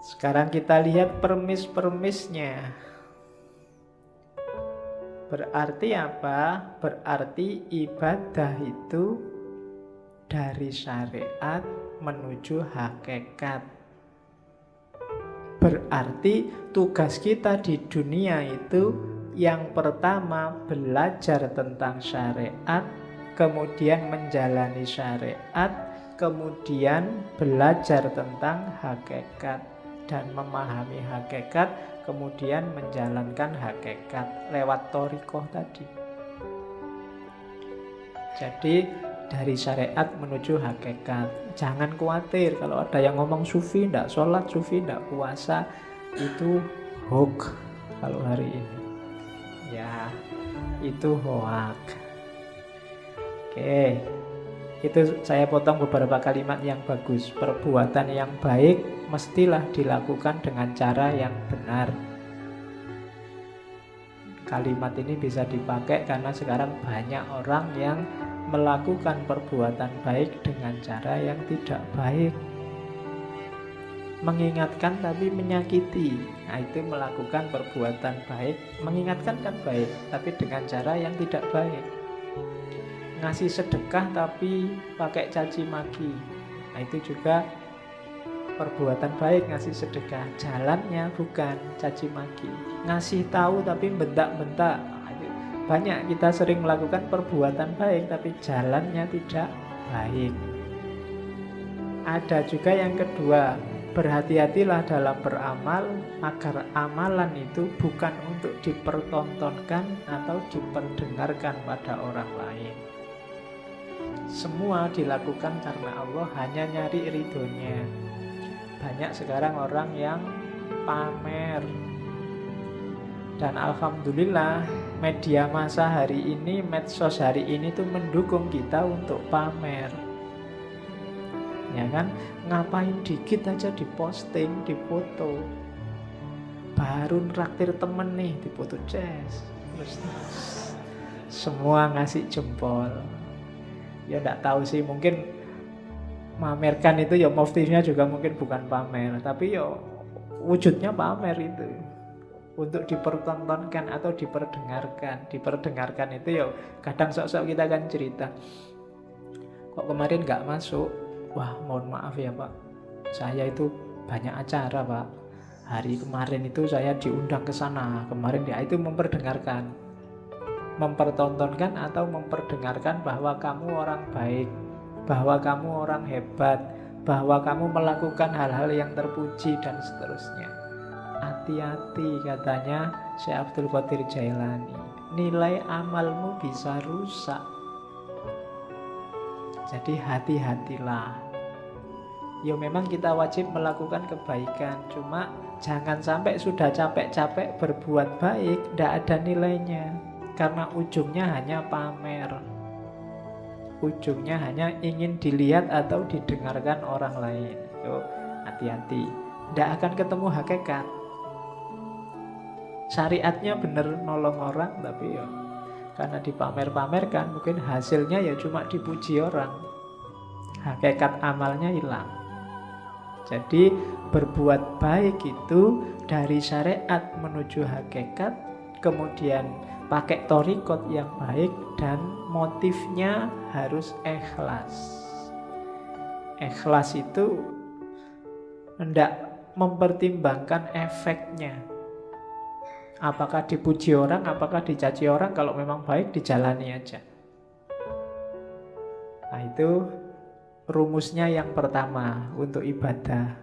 Sekarang kita lihat permis-permisnya. Berarti apa? Berarti ibadah itu dari syariat menuju hakikat. Berarti tugas kita di dunia itu yang pertama belajar tentang syariat, kemudian menjalani syariat, kemudian belajar tentang hakikat dan memahami hakikat, kemudian menjalankan hakikat lewat thariqah tadi. Jadi dari syariat menuju hakikat. Jangan khawatir kalau ada yang ngomong sufi ndak sholat, sufi ndak puasa, itu hoax kalau hari ini. Ya, itu hoax. Oke, itu saya potong beberapa kalimat yang bagus. Perbuatan yang baik mestilah dilakukan dengan cara yang benar. Kalimat ini bisa dipakai karena sekarang banyak orang yang melakukan perbuatan baik dengan cara yang tidak baik. Mengingatkan tapi menyakiti. Nah, itu melakukan perbuatan baik. Mengingatkan kan baik, tapi dengan cara yang tidak baik. Ngasih sedekah tapi pakai caci maki. Nah, itu juga perbuatan baik, ngasih sedekah. Jalannya bukan caci maki. Ngasih tahu tapi bentak-bentak. Banyak kita sering melakukan perbuatan baik tapi jalannya tidak baik. Ada juga yang kedua, berhati-hatilah dalam beramal agar amalan itu bukan untuk dipertontonkan atau diperdengarkan pada orang lain. Semua dilakukan karena Allah, hanya nyari ridhonya. Banyak sekarang orang yang pamer. Dan alhamdulillah media massa hari ini, medsos hari ini tuh mendukung kita untuk pamer. Ya kan? Ngapain dikit aja diposting, difoto. Baru nraktir temen nih, difoto jazz. Terus semua ngasih jempol. Ya enggak tahu sih, mungkin mamerkan itu ya motifnya juga mungkin bukan pamer, tapi ya wujudnya pamer itu. Untuk dipertontonkan atau diperdengarkan. Diperdengarkan itu ya kadang sok-sok kita kan cerita, kok kemarin gak masuk. Wah, mohon maaf ya Pak, saya itu banyak acara Pak, hari kemarin itu saya diundang ke sana, kemarin ya. Itu memperdengarkan, mempertontonkan atau memperdengarkan bahwa kamu orang baik, bahwa kamu orang hebat, bahwa kamu melakukan hal-hal yang terpuji dan seterusnya. Hati-hati katanya Syekh Abdul Qadir Jailani, nilai amalmu bisa rusak. Jadi hati-hatilah. Ya memang kita wajib melakukan kebaikan, cuma jangan sampai sudah capek-capek berbuat baik tidak ada nilainya, karena ujungnya hanya pamer. Ujungnya hanya ingin dilihat atau didengarkan orang lain. Yo, hati-hati, tidak akan ketemu hakikat. Syariatnya bener nolong orang, tapi ya karena dipamer-pamerkan, mungkin hasilnya ya cuma dipuji orang. Hakikat amalnya hilang. Jadi berbuat baik itu dari syariat menuju hakikat, kemudian pakai thariqat yang baik, dan motifnya harus ikhlas. Ikhlas itu hendak mempertimbangkan efeknya. Apakah dipuji orang, apakah dicaci orang. Kalau memang baik, dijalani aja. Nah, itu rumusnya yang pertama untuk ibadah.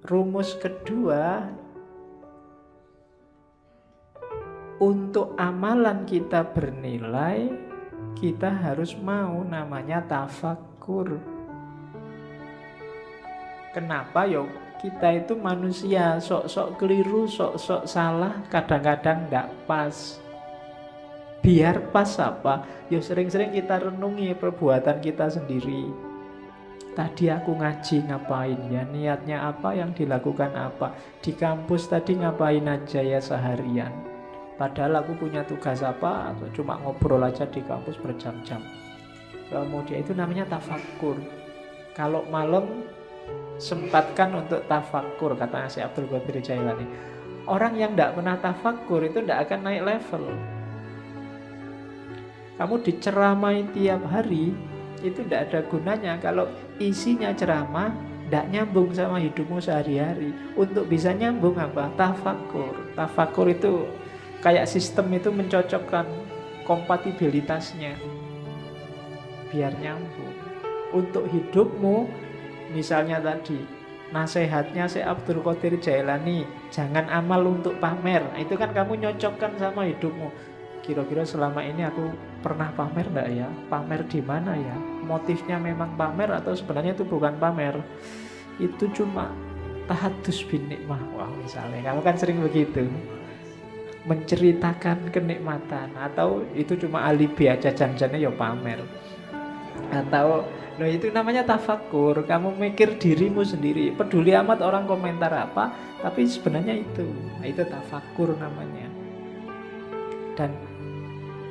Rumus kedua, untuk amalan kita bernilai, kita harus mau namanya tafakkur. Kenapa? Ya kita itu manusia, sok-sok keliru, sok-sok salah, kadang-kadang tidak pas. Biar pas apa? Ya sering-sering kita renungi perbuatan kita sendiri. Tadi aku ngaji ngapain ya? Niatnya apa, yang dilakukan apa? Di kampus tadi ngapain aja ya seharian? Padahal aku punya tugas apa? Atau cuma ngobrol aja di kampus berjam-jam. Kemudian itu namanya tafakkur. Kalau malam Sempatkan untuk tafakur, katanya si Abdul Qadir Jailani. Orang yang tidak pernah tafakur itu tidak akan naik level. Kamu diceramai tiap hari, itu tidak ada gunanya kalau isinya ceramah tidak nyambung sama hidupmu sehari-hari. Untuk bisa nyambung apa? Tafakur. Tafakur itu kayak sistem itu mencocokkan kompatibilitasnya biar nyambung. Untuk hidupmu, misalnya tadi nasihatnya si Abdul Qadir Jailani, jangan amal untuk pamer. Nah, itu kan kamu nyocokkan sama hidupmu. Kira-kira selama ini aku pernah pamer enggak ya? Pamer di mana ya? Motifnya memang pamer atau sebenarnya itu bukan pamer? Itu cuma tahadus bin nikmah. Wah, misalnya kamu kan sering begitu, menceritakan kenikmatan, atau itu cuma alibi aja, janjinya ya pamer. Atau loh, itu namanya tafakur. Kamu mikir dirimu sendiri, peduli amat orang komentar apa, tapi sebenarnya itu tafakur namanya. Dan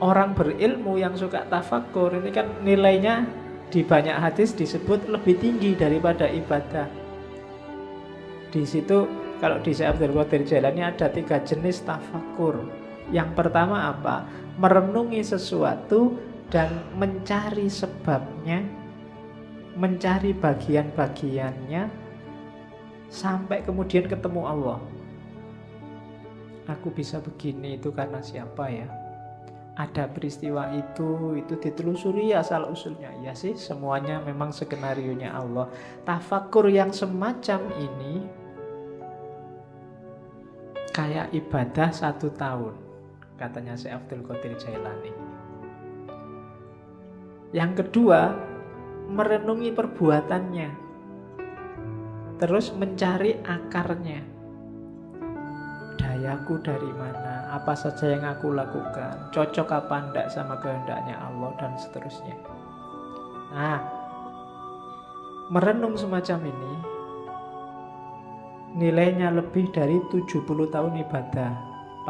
orang berilmu yang suka tafakur ini kan nilainya di banyak hadis disebut lebih tinggi daripada ibadah. Di situ kalau di Syekh Abdul Qadir Jailani ada 3 jenis tafakur. Yang pertama apa? Merenungi sesuatu dan mencari sebabnya, mencari bagian-bagiannya sampai kemudian ketemu Allah. Aku bisa begini itu karena siapa ya? Ada peristiwa itu ditelusuri asal usulnya. Ya sih, semuanya memang skenarionya Allah. Tafakur yang semacam ini kayak ibadah 1 tahun, katanya Syekh Abdul Qadir Jailani. Yang kedua, merenungi perbuatannya, terus mencari akarnya. Dayaku dari mana? Apa saja yang aku lakukan? Cocok apa enggak sama kehendaknya Allah, dan seterusnya. Nah, merenung semacam ini nilainya lebih dari 70 tahun ibadah.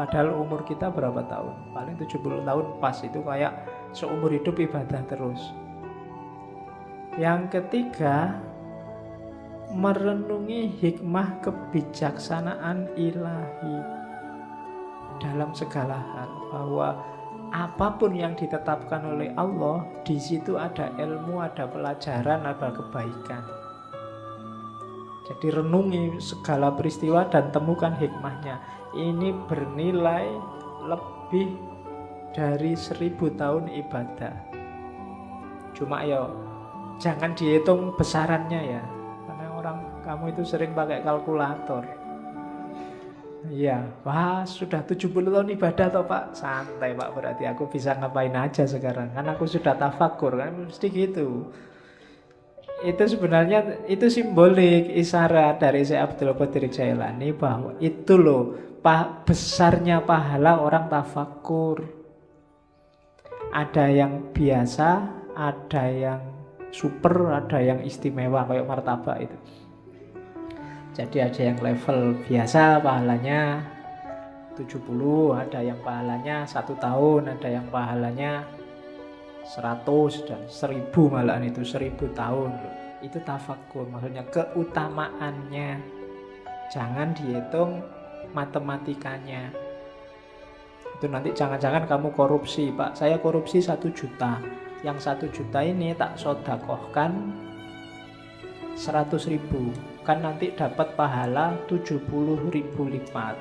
Padahal umur kita berapa tahun? Paling 70 tahun pas, itu kayak seumur hidup ibadah terus. Yang ketiga, merenungi hikmah kebijaksanaan ilahi dalam segala hal, bahwa apapun yang ditetapkan oleh Allah, di situ ada ilmu, ada pelajaran, ada kebaikan. Jadi renungi segala peristiwa dan temukan hikmahnya. Ini bernilai lebih dari 1000 tahun ibadah. Cuma ya jangan dihitung besarannya ya, karena orang kamu itu sering pakai kalkulator. Iya, wah sudah 70 tahun ibadah toh Pak. Santai Pak, berarti aku bisa ngapain aja sekarang, kan aku sudah tafakur, kan mesti gitu. Itu sebenarnya itu simbolik, isyarat dari Syekh Abdul Qadir Jailani bahwa itu loh besarnya pahala orang tafakur. Ada yang biasa, ada yang super, ada yang istimewa kayak martabak itu. Jadi ada yang level biasa pahalanya 70, ada yang pahalanya 1 tahun, ada yang pahalanya 100 dan 1000, malahan itu 1000 tahun loh. Itu tafakur, maksudnya keutamaannya. Jangan dihitung matematikanya. Itu nanti jangan-jangan kamu korupsi, Pak. Saya korupsi 1 juta. Yang 1 juta ini tak sodakohkan 100.000. Kan nanti dapat pahala 70.000 lipat.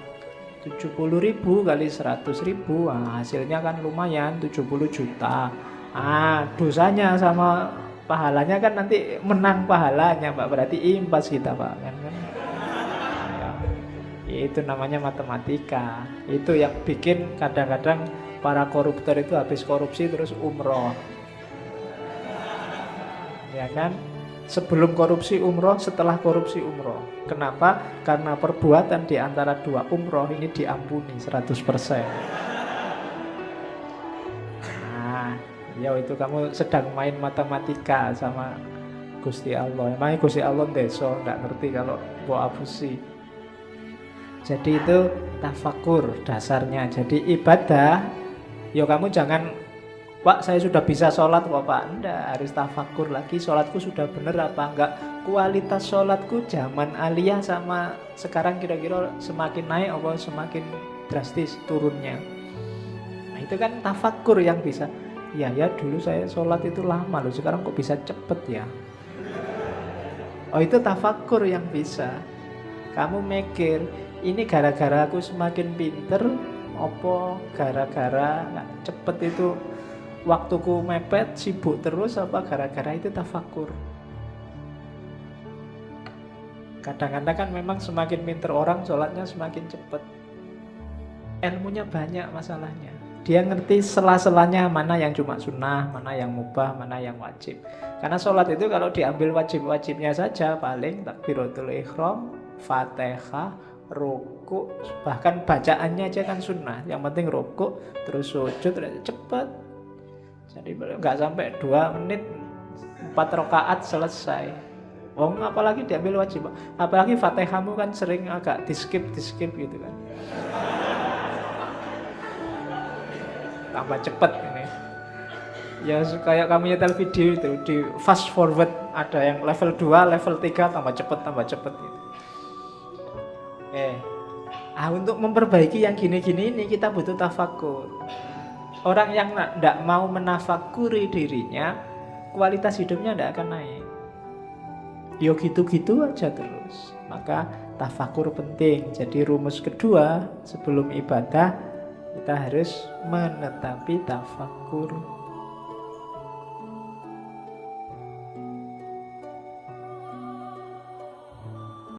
70.000 kali 100.000, hasilnya kan lumayan 70 juta. Dosanya sama pahalanya kan nanti menang pahalanya, Pak. Berarti impas kita, Pak. Kan? Ya, itu namanya matematika. Itu yang bikin kadang-kadang para koruptor itu habis korupsi terus umroh. Ya kan? Sebelum korupsi umroh, setelah korupsi umroh. Kenapa? Karena perbuatan di antara 2 umroh ini diampuni 100%. Ya itu kamu sedang main matematika sama Gusti Allah. Emangnya Gusti Allah deso, nggak ngerti kalau buat abusi. Jadi itu tafakur dasarnya. Jadi ibadah, ya kamu jangan Pak, saya sudah bisa sholat kok Pak. Enggak, harus tafakur lagi. Sholatku sudah bener apa enggak? Kualitas sholatku zaman aliyah sama sekarang kira-kira semakin naik apa semakin drastis turunnya. Nah itu kan tafakur yang bisa. Ya dulu saya sholat itu lama loh, sekarang kok bisa cepet ya. Oh itu tafakur yang bisa. Kamu mikir, ini gara-gara aku semakin pinter, apa gara-gara cepet itu waktuku mepet, sibuk terus, apa gara-gara itu tafakur. Kadang-kadang kan memang semakin pinter orang, sholatnya semakin cepet. Ilmunya banyak masalahnya. Dia ngerti sela-selanya mana yang cuma sunnah, mana yang mubah, mana yang wajib. Karena sholat itu kalau diambil wajib-wajibnya saja, paling takbiratul ihram, Fatihah, ruku, bahkan bacaannya aja kan sunnah. Yang penting ruku, terus sujud, cepat. Jadi nggak sampai 2 menit, 4 rakaat selesai. Apalagi diambil wajib. Apalagi Fatihahmu kan sering agak di-skip gitu kan. Tambah cepet ini. Ya kayak kamu nyetel video itu di fast forward, ada yang level 2, level 3 tambah cepet gitu. Untuk memperbaiki yang gini-gini ini kita butuh tafakur. Orang yang tidak mau menafakuri dirinya, kualitas hidupnya tidak akan naik. Yo gitu-gitu aja terus. Maka tafakur penting. Jadi rumus kedua sebelum ibadah, kita harus menetapi tafakur.